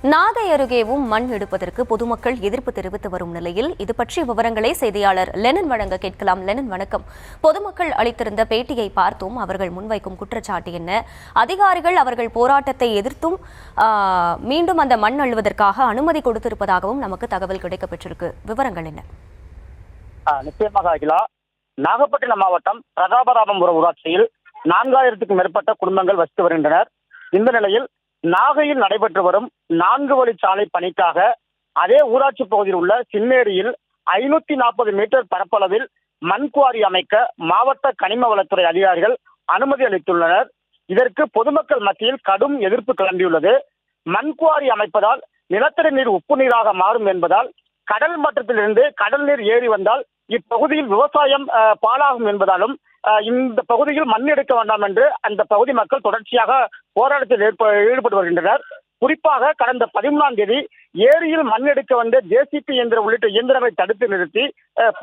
நாகை அருகேவும் மண் எடுப்பதற்கு பொதுமக்கள் எதிர்ப்பு தெரிவித்து வரும் நிலையில் இது பற்றிய விவரங்களை செய்தியாளர் லெனின் வழங்க கேட்கலாம். லெனின், வணக்கம். பொதுமக்கள் அளித்திருந்த பேட்டியை பார்த்தோம். அவர்கள் முன்வைக்கும் குற்றச்சாட்டு என்ன? அதிகாரிகள் அவர்கள் போராட்டத்தை எதிர்த்தும் மீண்டும் அந்த மண் அள்ளுவதற்காக அனுமதி கொடுத்திருப்பதாகவும் நமக்கு தகவல் கிடைக்கப்பெற்றிருக்கு. விவரங்கள் என்ன? நிச்சயமாக அகிலா, நாகப்பட்டினம் மாவட்டம் பிரதாபராமபுரம் ஊராட்சியில் 4000க்கும் மேற்பட்ட குடும்பங்கள் வசித்து வருகின்றனர். இந்த நிலையில் நாகையில் நடைபெற்று வரும் 4 வழிச்சாலை பணிக்காக அதே ஊராட்சி பகுதியில் உள்ள சின்னேரியில் 540 மீட்டர் பரப்பளவில் மண் குவாரி அமைக்க மாவட்ட கனிம வளத்துறை அதிகாரிகள் அனுமதி அளித்துள்ளனர். இதற்கு பொதுமக்கள் மத்தியில் கடும் எதிர்ப்பு கிளம்பியுள்ளது. மண் குவாரி அமைப்பதால் நிலத்தடி நீர் உப்பு நீராக மாறும் என்பதால் கடல் மட்டத்திலிருந்து கடல் நீர் ஏறி வந்தால் இப்பகுதியில் விவசாயம் பாழாகும் என்பதாலும் இந்த பகுதியில் மண் எடுக்க வேண்டாம் என்று அந்த பகுதி மக்கள் தொடர்ச்சியாக போராட்டத்தில் ஈடுபட்டு வருகின்றனர். குறிப்பாக கடந்த 13ஆம் தேதி ஏரியில் மண் எடுக்க வந்த ஜேசிபி இயந்திரம் உள்ளிட்ட இயந்திரங்களை தடுத்து நிறுத்தி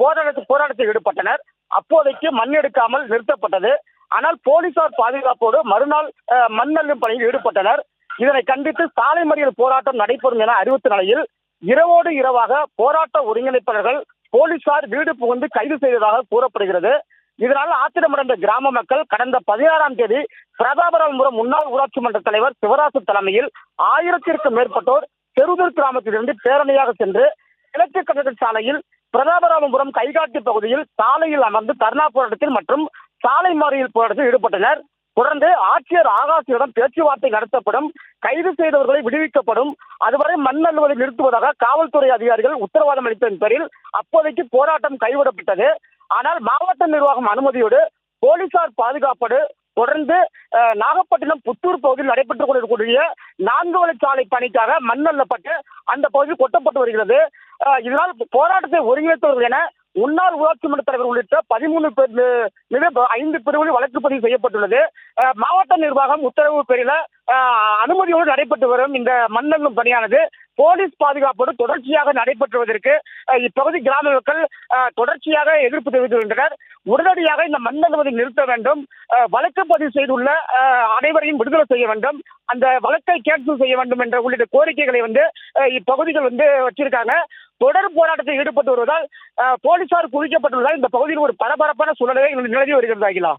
போராட்டத்தில் ஈடுபட்டனர். அப்போதைக்கு மண் எடுக்காமல் நிறுத்தப்பட்டது. ஆனால் போலீசார் பாதுகாப்போடு மறுநாள் மண் அள்ளும் பணியில் ஈடுபட்டனர். இதனை கண்டித்து சாலை மறியல் போராட்டம் நடைபெறும் என அறிவித்த நிலையில் இரவோடு இரவாக போராட்ட ஒருங்கிணைப்பாளர்கள் போலீசார் வீடு புகுந்து கைது செய்ததாக கூறப்படுகிறது. இதனால் ஆத்திரமடைந்த கிராம மக்கள் கடந்த 16ஆம் தேதி பிரதாபராமபுரம் முன்னாள் ஊராட்சி மன்ற தலைவர் சிவராசு தலைமையில் 1000த்திற்கும் மேற்பட்டோர் செருதூர் கிராமத்திலிருந்து பேரணியாக சென்று கிழக்கு கடற்கரை சாலையில் பிரதாபராமபுரம் கைகாட்டி பகுதியில் சாலையில் அமர்ந்து தர்ணா போராட்டத்தில் மற்றும் சாலை மறியல் போராட்டத்தில் ஈடுபட்டனர். தொடர்ந்து ஆட்சியர் ஆகாஷிடம் பேச்சுவார்த்தை நடத்தப்படும், கைது செய்தவர்களை விடுவிக்கப்படும், அதுவரை மண் அள்ளுவதை நிறுத்துவதாக காவல்துறை அதிகாரிகள் உத்தரவாதம் அளித்ததன் பேரில் அப்போதைக்கு போராட்டம் கைவிடப்பட்டது. ஆனால் மாவட்ட நிர்வாகம் அனுமதியோடு போலீசார் பாதுகாப்போடு தொடர்ந்து நாகப்பட்டினம் புத்தூர் பகுதியில் நடைபெற்றுக் கொண்டிருக்கக்கூடிய 4 வழிச்சாலை பணிக்காக மண் அள்ளப்பட்டு அந்த பகுதியில் கொட்டப்பட்டு வருகிறது. இதனால் போராட்டத்தை ஒருங்கிணைத்தவர்கள் என முன்னாள் ஊராட்சி மன்ற தலைவர் உள்ளிட்ட 13 பேர் மீது 5 பிரிவுகளில் வழக்கு பதிவு செய்யப்பட்டுள்ளது. மாவட்ட நிர்வாகம் உத்தரவு பேரில் அனுமதியோடு நடைபெற்று வரும் இந்த மண் அள்ளும் பணியானது போலீஸ் பாதுகாப்போடு தொடர்ச்சியாக நடைபெற்றுவதற்கு இப்பகுதி கிராம மக்கள் தொடர்ச்சியாக எதிர்ப்பு தெரிவித்து வருகின்றனர். உடனடியாக இந்த மண் அள்ளுவதை நிறுத்த வேண்டும், வழக்கு பதிவு செய்துள்ள அனைவரையும் விடுதலை செய்ய வேண்டும், அந்த வழக்கை கேன்சல் செய்ய வேண்டும் என்ற உள்ளிட்ட கோரிக்கைகளை இப்பகுதிகள் வச்சிருக்காங்க. தொடர் போராட்டத்தில் ஈடுபட்டு வருவதால் போலீசார் குவிக்கப்பட்டுள்ளதால் இந்த பகுதியில் ஒரு பரபரப்பான சூழ்நிலை நிலவி வருகிறது.